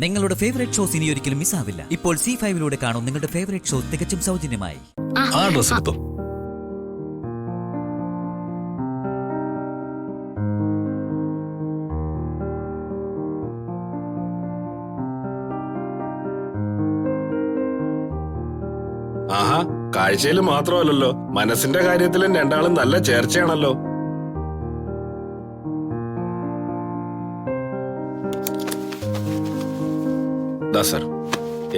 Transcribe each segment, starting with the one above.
നിങ്ങളുടെ favourite shows ഇനി ഒരിക്കലും മിസ്സാവില്ല. ഇപ്പോൾ C5 കാണും നിങ്ങളുടെ ഫേവറേറ്റ് ഷോ തികച്ചും സൗജന്യമായി. ആ ഡ്രസ് എടുത്തോ. ആഹാ, കാഴ്ചയിൽ മാത്രമല്ലല്ലോ, മനസ്സിന്റെ കാര്യത്തിലും രണ്ടാളും നല്ല ചേർച്ചയാണല്ലോ. സർ,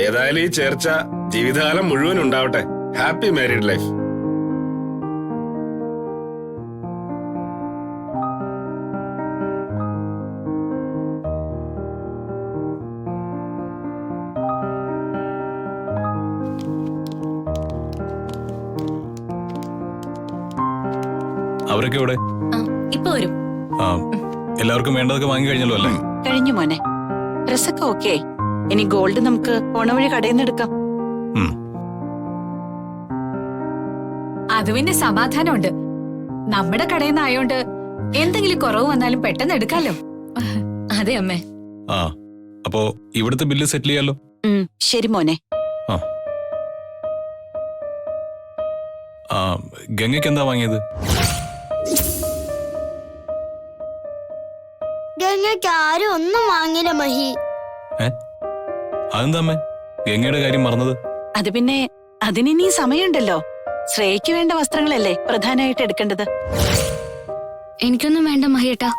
ഏതായാലും ഈ ചേർച്ച ജീവിതകാലം മുഴുവൻ ഉണ്ടാവട്ടെ. Happy married life. അവരൊക്കെ ഇവിടെ ഇപ്പൊ വരും. എല്ലാവർക്കും വേണ്ടതൊക്കെ വാങ്ങി കഴിഞ്ഞല്ലോ അല്ലേ? കഴിഞ്ഞു മോനെ, ഡ്രസ്സൊക്കെ ഓക്കെ. ഇനി ഗോൾഡ് നമുക്ക് പോണ വഴി കടയിൽ നിന്ന് എടുക്കാം. അത് പിന്നെ സമാധാനമുണ്ട്. നമ്മുടെ കടയിൽ നിന്ന് ആയോണ്ട് എന്തെങ്കിലും കുറവ് വന്നാലും പെട്ടെന്ന് എടുക്കാലോ. അതെ അമ്മേ. ആ, അപ്പോ ഇവിടുത്തെ ബില്ല് സെറ്റിൽ ചെയ്യാലോ. ശരി മോനെ. ഗംഗയ്ക്ക് എന്താ വാങ്ങിയത്? ഗംഗയ്ക്ക് ആരും ഒന്നും വാങ്ങില്ല മഹി. അതെന്താ അമ്മേ ഗംഗയുടെ കാര്യം മറന്നത്? അത് പിന്നെ അതിനി സമയമുണ്ടല്ലോ. ശ്രേയയ്ക്ക് വേണ്ട വസ്ത്രങ്ങളല്ലേ പ്രധാനമായിട്ട് എടുക്കേണ്ടത്. എനിക്കൊന്നും വേണ്ട മഹിയേട്ടാ,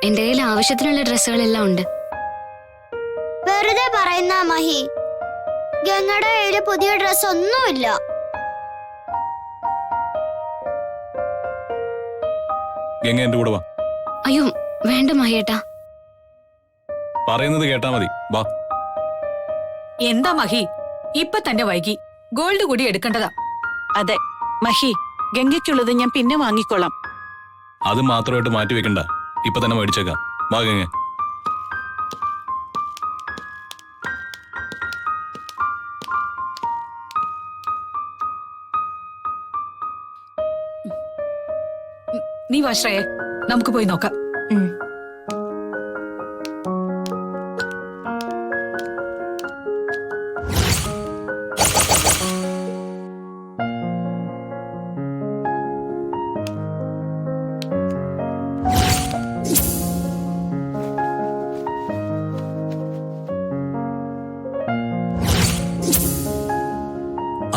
എന്റെ കയ്യിൽ ആവശ്യത്തിനുള്ള ഡ്രസ്സുകളെല്ലാം ഉണ്ട്. വെറുതെ പറയുന്ന മഹി, ഗംഗയുടെ കയ്യില് പുതിയ ഡ്രസ് ഒന്നുമില്ല. ഗംഗ എന്റെ കൂടെ വാ. അയ്യോ വേണ്ട മഹിയേട്ടാ, പറയുന്നത് കേട്ടാ മതി, വാ. എന്താ മഹി, ഇപ്പൊ തന്നെ വൈകി. ഗോൾഡ് കൂടി എടുക്കേണ്ടതാ. അതെ മഹി, ഗംഗയ്ക്കുള്ളത് ഞാൻ പിന്നെ വാങ്ങിക്കോളാം. അത് മാത്രമായിട്ട് മാറ്റി വെക്കണ്ട, ഇപ്പൊ തന്നെ മേടിച്ചേക്കാം. വാ ഗംഗ. നീ വാ ശ്രേയ, നമുക്ക് പോയി നോക്കാം.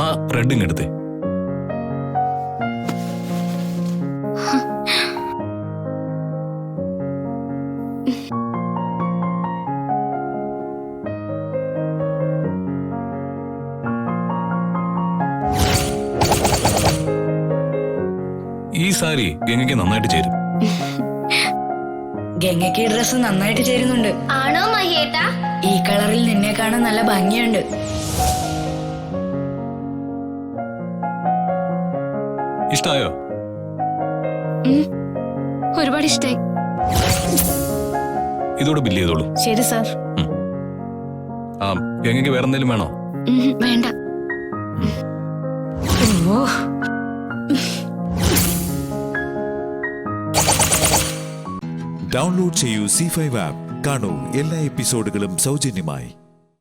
ആ റെഡിങ് എടുത്തേ. ഈ സാരി ഗംഗയ്ക്ക് നന്നായിട്ട് ചേരും. ഗംഗയ്ക്ക് ഈ ഡ്രസ് നന്നായിട്ട് ചേരുന്നുണ്ട്. ആണോ മഹിയേട്ടാ? ഈ കളറിൽ നിന്നെ കാണാൻ നല്ല ഭംഗിയുണ്ട്. ഇഷ്ടായോ? ഒരുപാട് ഇഷ്ടായി. ഇതോടെ ബില്ല് ചെയ്തോളൂ. ശരി സാർ. ഗംഗയ്ക്ക് വേറെ എന്തെങ്കിലും വേണോ? വേണ്ട. ഓ, ഡൗൺലോഡ് ചെയ്യൂ C5 ആപ്പ്. കാണൂ എല്ലാ എപ്പിസോഡുകളും സൗജന്യമായി.